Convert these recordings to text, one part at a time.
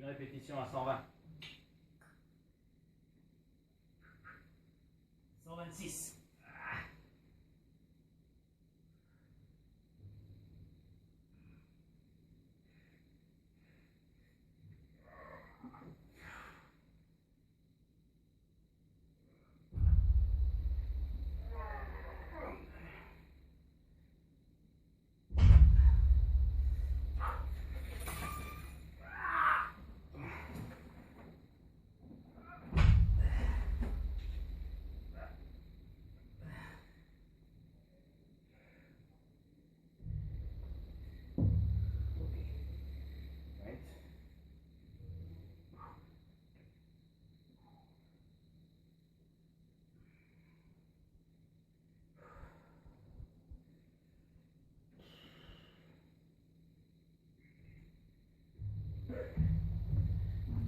Une répétition à 120. 126.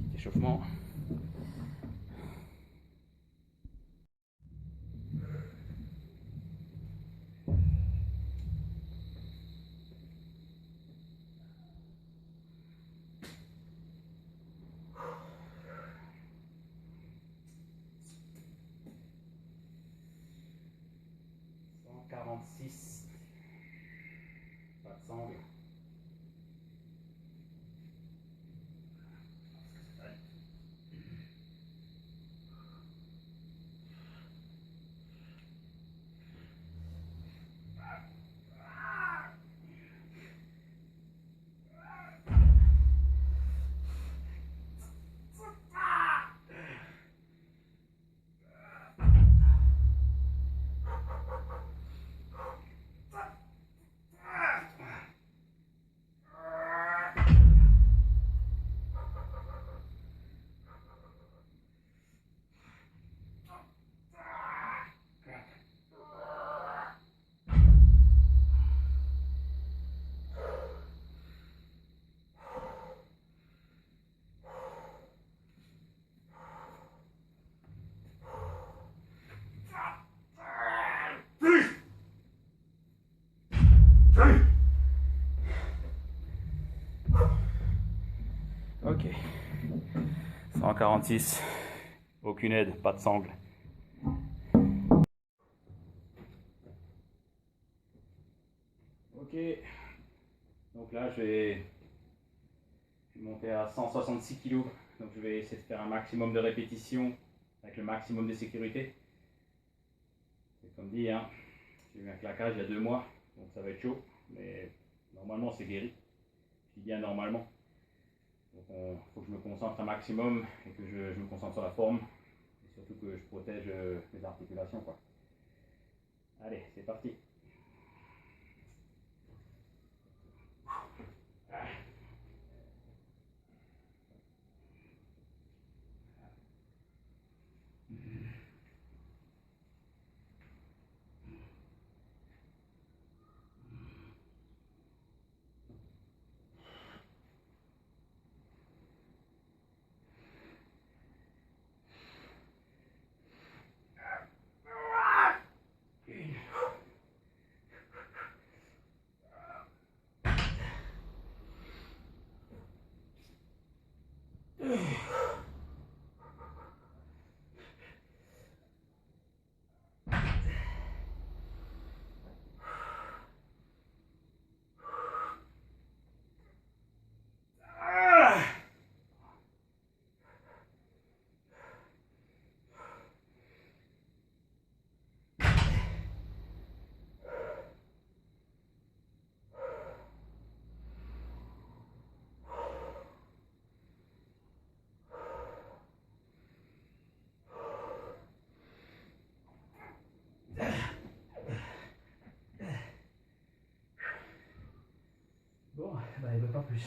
Petit échauffement. Quarante-six. Pas de sangle. Ok. 146. Aucune aide, pas de sangle. Ok. Donc là, je vais monter à 166 kg. Donc je vais essayer de faire un maximum de répétitions avec le maximum de sécurité. C'est comme dit, hein, j'ai eu un claquage il y a 2 mois, donc ça va être chaud. Mais normalement, c'est guéri. Je dis bien normalement. Donc il faut que je me concentre un maximum et que je me concentre sur la forme. Et surtout que je protège les articulations, quoi. Allez, c'est parti. Bon, bah il veut pas plus.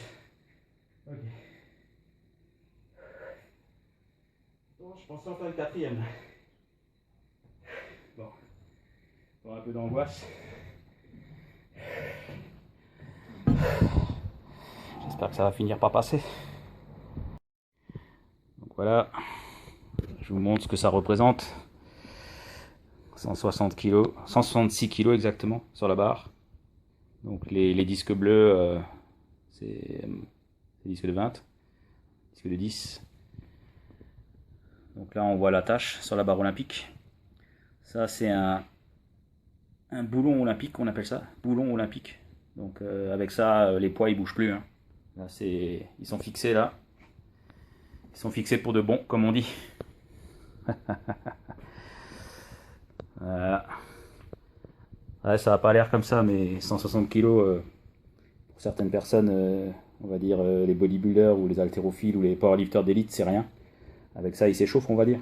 Ok. Bon, je pensais en faire le 4e. Bon, pour un peu d'angoisse. J'espère que ça va finir par passer. Donc voilà, je vous montre ce que ça représente. 160 kg, 166 kg exactement sur la barre. Donc les disques bleus, c'est des disques de 20. disque de 10. Donc là on voit la tâche sur la barre olympique. Ça c'est un boulon olympique, on appelle ça, boulon olympique. Donc avec ça les poids ils bougent plus. Hein. Là ils sont fixés là. Ils sont fixés pour de bon, comme on dit. Voilà. Ouais, ça n'a pas l'air comme ça, mais 160 kg pour certaines personnes, on va dire les bodybuilders ou les haltérophiles ou les powerlifters d'élite, c'est rien. Avec ça, ils s'échauffent, on va dire.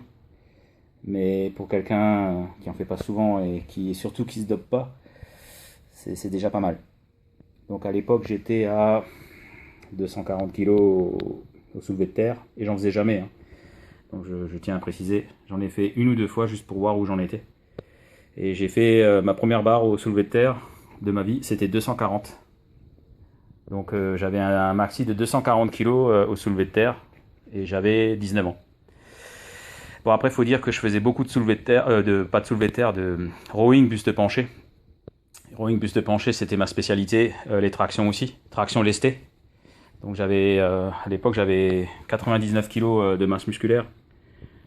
Mais pour quelqu'un qui en fait pas souvent et surtout qui se dope pas, c'est déjà pas mal. Donc à l'époque, j'étais à 240 kg au soulevé de terre et j'en faisais jamais. Hein. Donc je tiens à préciser, j'en ai fait une ou deux fois juste pour voir où j'en étais. Et j'ai fait ma première barre au soulevé de terre de ma vie, c'était 240. Donc j'avais un maxi de 240 kg au soulevé de terre et j'avais 19 ans. Bon après il faut dire que je faisais beaucoup de soulevé de terre, pas de soulevé de terre, de rowing buste penché. Rowing buste penché c'était ma spécialité, les tractions aussi, traction lestée. Donc à l'époque j'avais 99 kg de masse musculaire.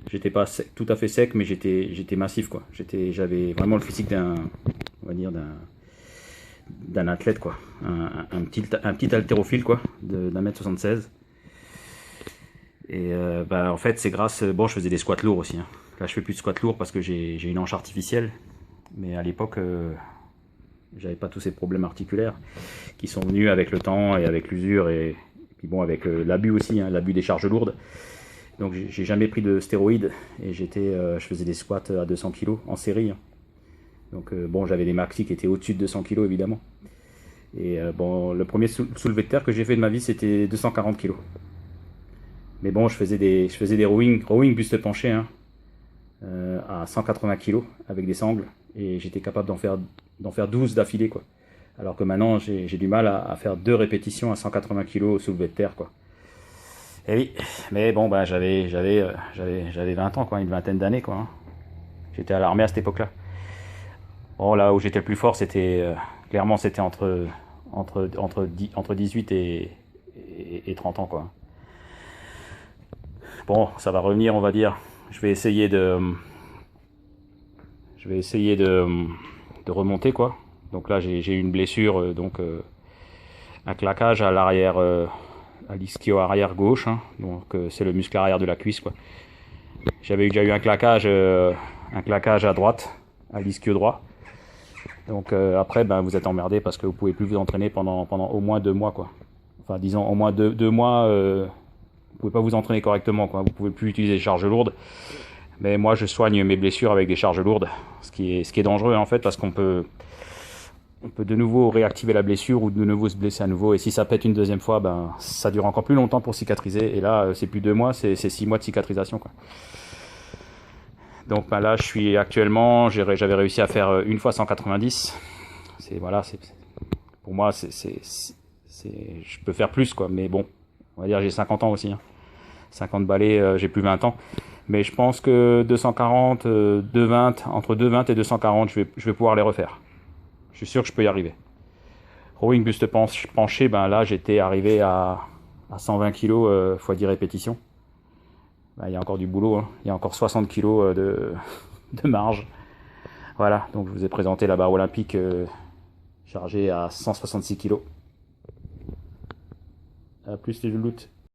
J'étais pas tout à fait sec, mais j'étais massif quoi. J'avais vraiment le physique on va dire d'un athlète quoi. Un petit haltérophile quoi, d'1m76. Et en fait c'est grâce, bon je faisais des squats lourds aussi. Hein. Là je fais plus de squats lourds parce que j'ai une hanche artificielle. Mais à l'époque j'avais pas tous ces problèmes articulaires qui sont venus avec le temps et avec l'usure et puis bon avec l'abus aussi, hein, l'abus des charges lourdes. Donc j'ai jamais pris de stéroïdes et je faisais des squats à 200 kg en série. Hein. Donc bon j'avais des maxi qui étaient au-dessus de 200 kg évidemment. Et bon le premier soulevé de terre que j'ai fait de ma vie c'était 240 kg. Mais bon je faisais des rowing buste penché hein, à 180 kg avec des sangles et j'étais capable d'en faire 12 d'affilée quoi. Alors que maintenant j'ai du mal à faire 2 répétitions à 180 kg au soulevé de terre quoi. Et oui, mais bon bah j'avais 20 ans quoi, une vingtaine d'années quoi. Hein. J'étais à l'armée à cette époque-là. Bon là où j'étais le plus fort c'était clairement c'était entre 18 et 30 ans quoi. Bon, ça va revenir on va dire. Je vais essayer de remonter quoi. Donc là j'ai eu une blessure un claquage à l'arrière à l'ischio arrière gauche, hein. Donc c'est le muscle arrière de la cuisse quoi. J'avais déjà eu un claquage à droite, à l'ischio droit. Donc après vous êtes emmerdé parce que vous pouvez plus vous entraîner pendant au moins 2 mois quoi. Enfin disons au moins 2 mois, vous pouvez pas vous entraîner correctement quoi. Vous pouvez plus utiliser des charges lourdes. Mais moi je soigne mes blessures avec des charges lourdes, ce qui est dangereux en fait parce qu'on peut de nouveau réactiver la blessure ou de nouveau se blesser à nouveau. Et si ça pète une deuxième fois, ça dure encore plus longtemps pour cicatriser. Et là, c'est plus 2 mois, c'est 6 mois de cicatrisation. Quoi. Donc là, je suis actuellement, j'avais réussi à faire une fois 190. Pour moi, je peux faire plus, quoi. Mais bon, on va dire j'ai 50 ans aussi. Hein. 50 balais, j'ai plus 20 ans. Mais je pense que 240, 220, entre 220 et 240, je vais pouvoir les refaire. Je suis sûr que je peux y arriver. Rowing buste penché, là j'étais arrivé à 120 kg x 10 répétitions. Il y a encore du boulot, hein. Il y a encore 60 kg de marge. Voilà, donc je vous ai présenté la barre olympique chargée à 166 kg. A plus les louloutes.